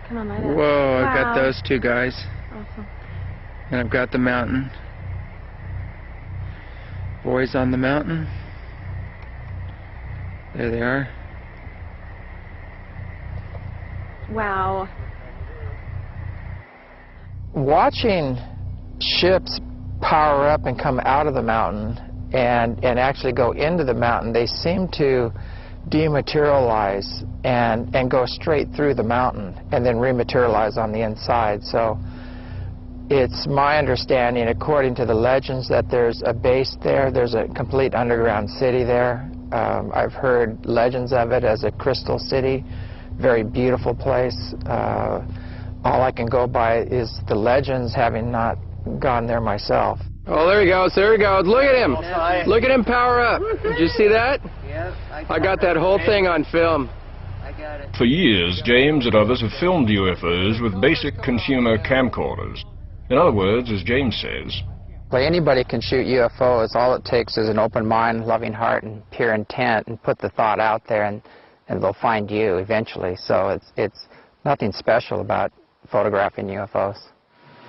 Come on, light up. Whoa, I've Wow. got those two guys. Awesome. And I've got the mountain. Boys on the mountain. There they are. Wow. Watching ships power up and come out of the mountain and actually go into the mountain, they seem to dematerialize and go straight through the mountain and then rematerialize on the inside. So it's my understanding, according to the legends, that there's a base there. There's a complete underground city there. I've heard legends of it as a crystal city, very beautiful place. All I can go by is the legends, having not gone there myself. Oh, there he goes, there he goes. Look at him. Look at him power up. Did you see that? Yep, I got that whole thing on film. I got it. For years, James and others have filmed UFOs with basic consumer camcorders. In other words, as James says, Well, anybody can shoot UFOs. All it takes is an open mind, loving heart, and pure intent, and put the thought out there, and they'll find you eventually. So it's nothing special about photographing UFOs.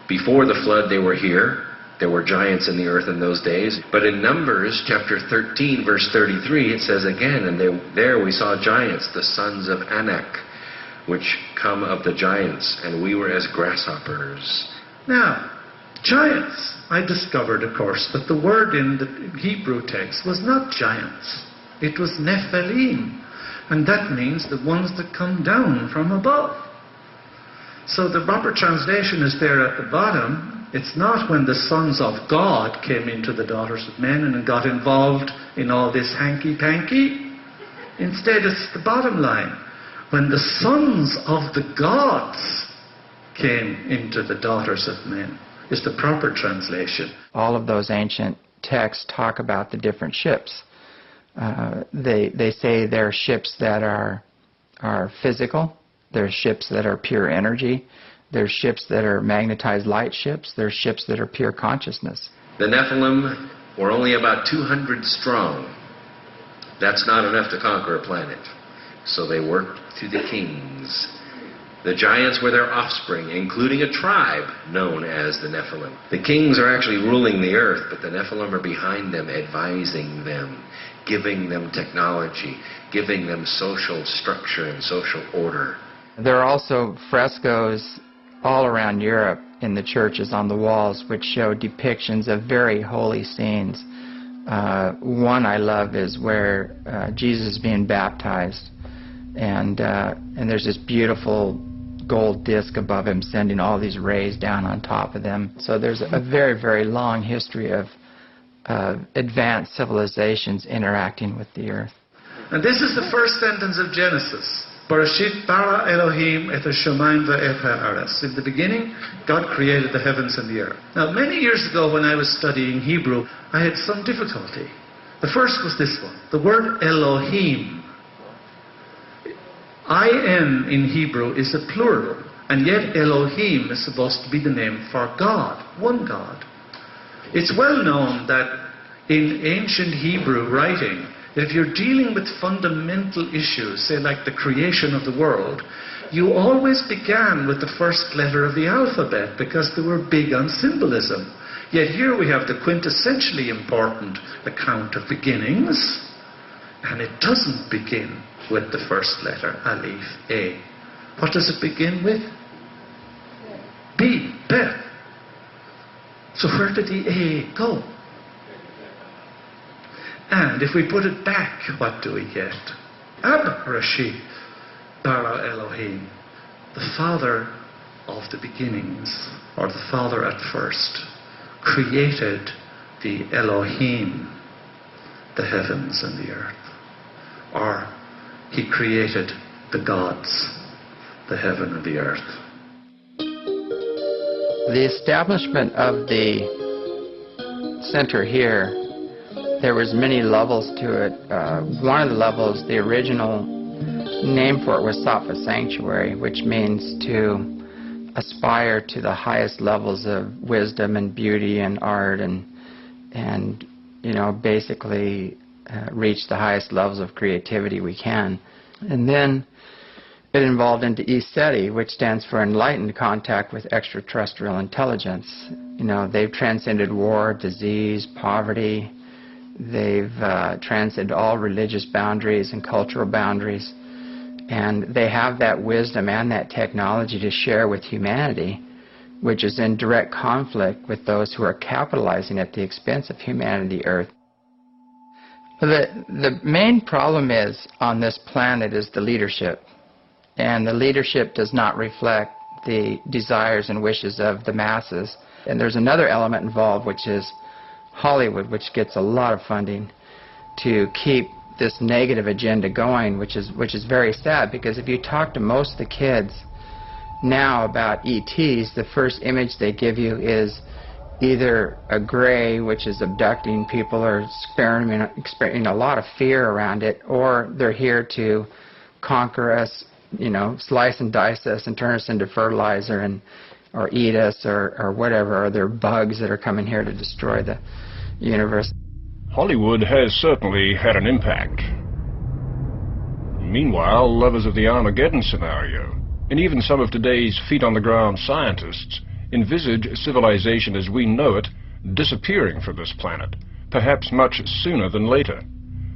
Before the flood, they were here. There were giants in the earth in those days. But in Numbers chapter 13, verse 33, it says again, and there we saw giants, the sons of Anak, which come of the giants, and we were as grasshoppers. Now, giants, I discovered, of course, that the word in the Hebrew text was not giants. It was Nephilim. And that means the ones that come down from above. So the proper translation is there at the bottom. It's not when the sons of God came into the daughters of men and got involved in all this hanky-panky. Instead, it's the bottom line. When the sons of the gods came into the daughters of men, is the proper translation. All of those ancient texts talk about the different ships. They say there are ships that are physical. There's ships that are pure energy. There's ships that are magnetized light ships. There's ships that are pure consciousness. The Nephilim were only about 200 strong. That's not enough to conquer a planet. So they worked through the kings. The giants were their offspring, including a tribe known as the Nephilim. The kings are actually ruling the earth, but the Nephilim are behind them, advising them, giving them technology, giving them social structure and social order. There are also frescoes all around Europe in the churches on the walls which show depictions of very holy scenes. One I love is where Jesus is being baptized, and there's this beautiful gold disc above him sending all these rays down on top of them. So there's a very, very long history of advanced civilizations interacting with the earth. And this is the first sentence of Genesis. Bereshit bara Elohim et hashamayim ve'et ha'aretz. In the beginning, God created the heavens and the earth. Now, many years ago when I was studying Hebrew, I had some difficulty. The first was this one. The word Elohim. I-N in Hebrew is a plural, and yet Elohim is supposed to be the name for God, one God. It's well known that in ancient Hebrew writing, that if you're dealing with fundamental issues, say like the creation of the world, you always began with the first letter of the alphabet because they were big on symbolism. Yet here we have the quintessentially important account of beginnings, and it doesn't begin with the first letter, Aleph, A. What does it begin with? B, Bet. So where did the A go? And if we put it back, what do we get? Ab Rashi bara Elohim, the father of the beginnings, or the father at first, created the Elohim, the heavens and the earth. Or he created the gods, the heaven and the earth. The establishment of the center here, there was many levels to it. One of the levels, the original name for it was Sattva Sanctuary, which means to aspire to the highest levels of wisdom and beauty and art and you know, basically reach the highest levels of creativity we can. And then It evolved into ESETI, which stands for Enlightened Contact with Extraterrestrial Intelligence. You know, they've transcended war, disease, poverty. They've transcended all religious boundaries and cultural boundaries. And they have that wisdom and that technology to share with humanity, which is in direct conflict with those who are capitalizing at the expense of humanity, Earth. The main problem is on this planet is the leadership. And the leadership does not reflect the desires and wishes of the masses. And there's another element involved, which is Hollywood, which gets a lot of funding to keep this negative agenda going, which is very sad, because if you talk to most of the kids now about ETs, the first image they give you is either a gray, which is abducting people or experiencing a lot of fear around it, or they're here to conquer us, you know, slice and dice us and turn us into fertilizer and or eat us or whatever, or they're bugs that are coming here to destroy the universe. Hollywood has certainly had an impact. Meanwhile, lovers of the Armageddon scenario, and even some of today's feet-on-the-ground scientists, envisage civilization as we know it disappearing from this planet, perhaps much sooner than later.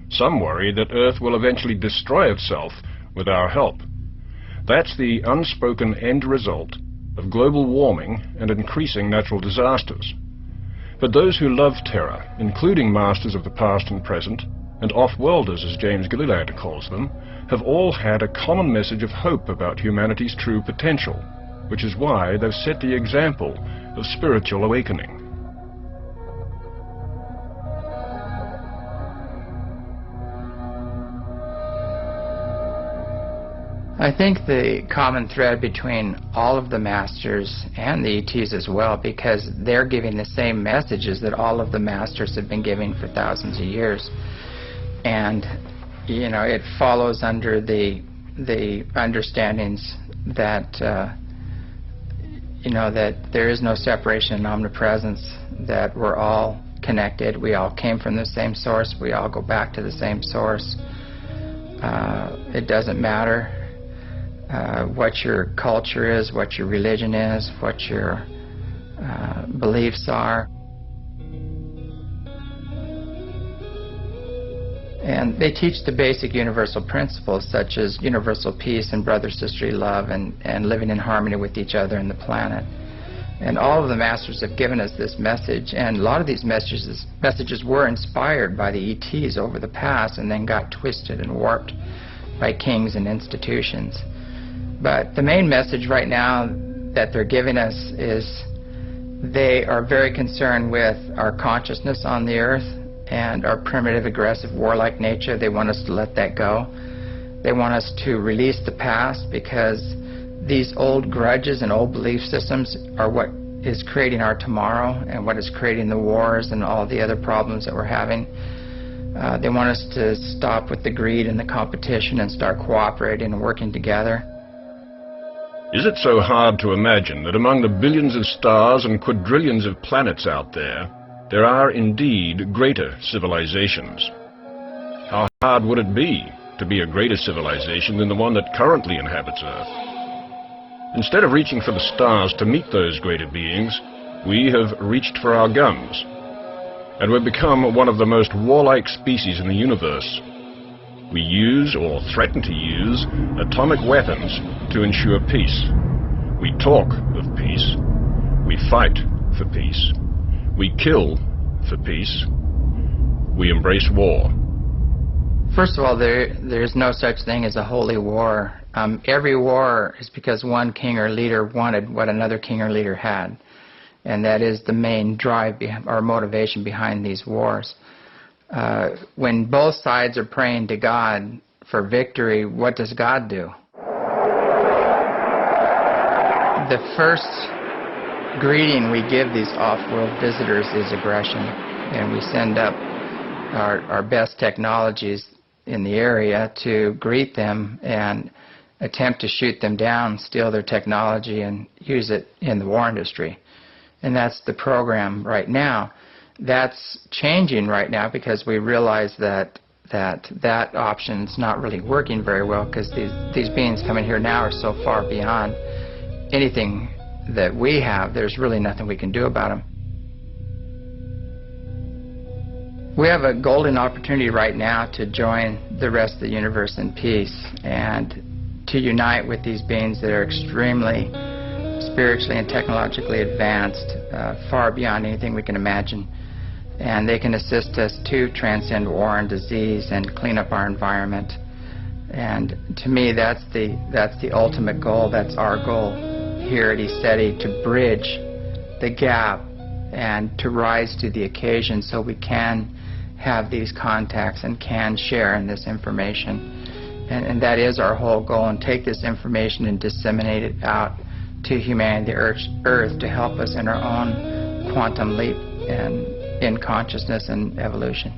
Some worry that Earth will eventually destroy itself with our help. That's the unspoken end result of global warming and increasing natural disasters. But those who love terror, including masters of the past and present, and off-worlders as James Gilliland calls them, have all had a common message of hope about humanity's true potential, which is why they've set the example of spiritual awakening. I think the common thread between all of the masters and the ETs as well, because they're giving the same messages that all of the masters have been giving for thousands of years. And, you know, it follows under the understandings that, you know, that there is no separation in omnipresence, that we're all connected, we all came from the same source, we all go back to the same source. It doesn't matter what your culture is, what your religion is, what your beliefs are. And they teach the basic universal principles such as universal peace and brother-sisterly love and living in harmony with each other and the planet. And all of the masters have given us this message, and a lot of these messages were inspired by the ETs over the past and then got twisted and warped by kings and institutions. But the main message right now that they're giving us is they are very concerned with our consciousness on the earth and our primitive, aggressive, warlike nature. They want us to let that go. They want us to release the past, because these old grudges and old belief systems are what is creating our tomorrow and what is creating the wars and all the other problems that we're having. They want us to stop with the greed and the competition and start cooperating and working together. Is it so hard to imagine that among the billions of stars and quadrillions of planets out there, there are indeed greater civilizations? How hard would it be to be a greater civilization than the one that currently inhabits Earth? Instead of reaching for the stars to meet those greater beings, we have reached for our guns. And we've become one of the most warlike species in the universe. We use, or threaten to use, atomic weapons to ensure peace. We talk of peace. We fight for peace. We kill for peace. We embrace war. First of all, there is no such thing as a holy war. Every war is because one king or leader wanted what another king or leader had. And that is the main drive or motivation behind these wars. When both sides are praying to God for victory, what does God do? The first greeting we give these off-world visitors is aggression. And we send up our best technologies in the area to greet them and attempt to shoot them down, steal their technology, and use it in the war industry. And that's the program right now. That's changing right now because we realize that that option's not really working very well, because these beings coming here now are so far beyond anything that we have. There's really nothing we can do about them. We have a golden opportunity right now to join the rest of the universe in peace and to unite with these beings that are extremely spiritually and technologically advanced, far beyond anything we can imagine. And they can assist us to transcend war and disease and clean up our environment. And to me, that's the ultimate goal. That's our goal here at ECETI, to bridge the gap and to rise to the occasion so we can have these contacts and can share in this information. And that is our whole goal, and take this information and disseminate it out to humanity, the Earth, to help us in our own quantum leap and in consciousness and evolution.